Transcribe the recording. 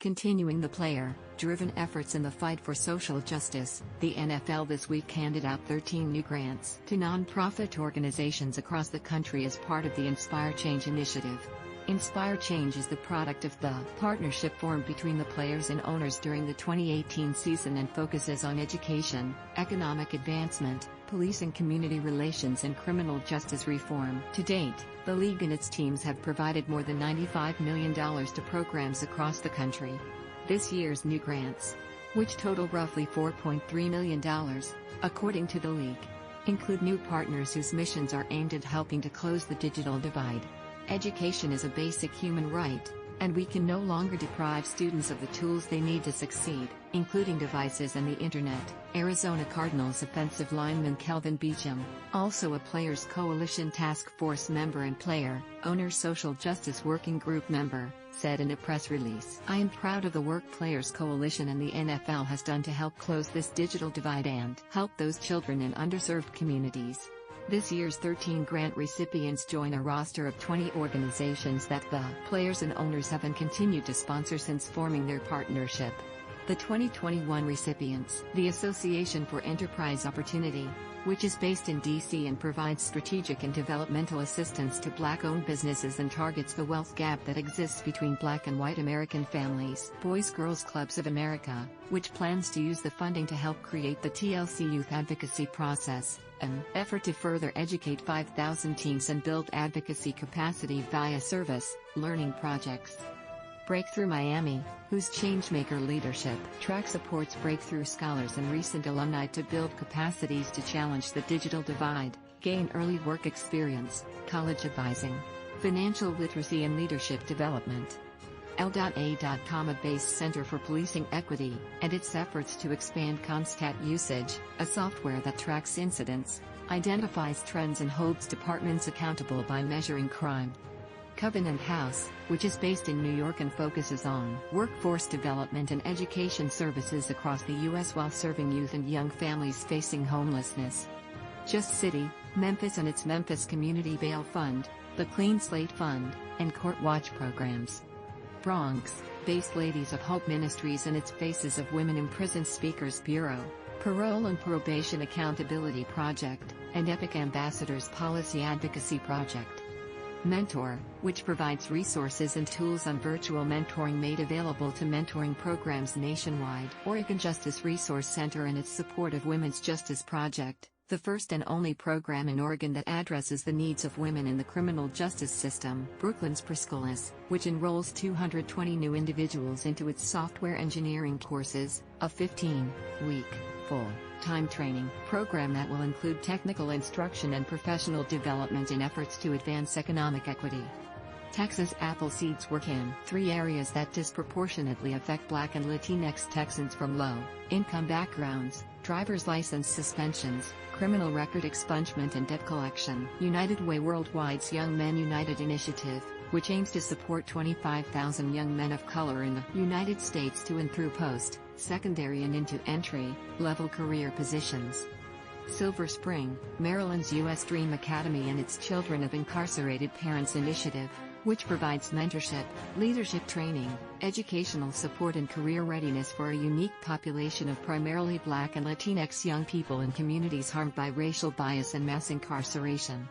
Continuing the player-driven efforts in the fight for social justice, the NFL this week handed out 13 new grants to nonprofit organizations across the country as part of the Inspire Change initiative. Inspire Change is the product of the partnership formed between the players and owners during the 2018 season and focuses on education, economic advancement, police and community relations and criminal justice reform. To date, the league and its teams have provided more than $95 million to programs across the country. This year's new grants, which total roughly $4.3 million, according to the league, include new partners whose missions are aimed at helping to close the digital divide. Education is a basic human right, and we can no longer deprive students of the tools they need to succeed, including devices and the internet. Arizona Cardinals offensive lineman Kelvin Beachum, also a Players Coalition Task Force member and player-owner Social Justice Working Group member, said in a press release, "I am proud of the work Players Coalition and the NFL has done to help close this digital divide and help those children in underserved communities." This year's 13 grant recipients join a roster of 20 organizations that the players and owners have and continued to sponsor since forming their partnership. The 2021 recipients, the Association for Enterprise Opportunity, which is based in D.C. and provides strategic and developmental assistance to Black-owned businesses and targets the wealth gap that exists between Black and white American families. Boys Girls Clubs of America, which plans to use the funding to help create the TLC Youth Advocacy Process, an effort to further educate 5,000 teens and build advocacy capacity via service, learning projects. Breakthrough Miami, whose Changemaker leadership track supports breakthrough scholars and recent alumni to build capacities to challenge the digital divide, gain early work experience, college advising, financial literacy and leadership development. L.A.com, a base center for policing equity, and its efforts to expand CompStat usage, a software that tracks incidents, identifies trends and holds departments accountable by measuring crime. Covenant House, which is based in New York and focuses on workforce development and education services across the U.S. while serving youth and young families facing homelessness. Just City, Memphis and its Memphis Community Bail Fund, the Clean Slate Fund, and Court Watch programs. Bronx-based Ladies of Hope Ministries and its Faces of Women in Prison Speakers Bureau, Parole and Probation Accountability Project, and Epic Ambassadors Policy Advocacy Project. Mentor, which provides resources and tools on virtual mentoring made available to mentoring programs nationwide. Oregon Justice Resource Center and its support of Women's Justice Project, the first and only program in Oregon that addresses the needs of women in the criminal justice system. Brooklands Preschoolers, which enrolls 220 new individuals into its software engineering courses, a 15-week, full-time training program that will include technical instruction and professional development in efforts to advance economic equity. Texas Appleseeds work in 3 areas that disproportionately affect Black and Latinx Texans from low-income backgrounds: driver's license suspensions, criminal record expungement and debt collection. United Way Worldwide's Young Men United initiative, which aims to support 25,000 young men of color in the United States to and through post-secondary and into entry-level career positions. Silver Spring, Maryland's U.S. Dream Academy and its Children of Incarcerated Parents initiative, which provides mentorship, leadership training, educational support and career readiness for a unique population of primarily Black and Latinx young people in communities harmed by racial bias and mass incarceration.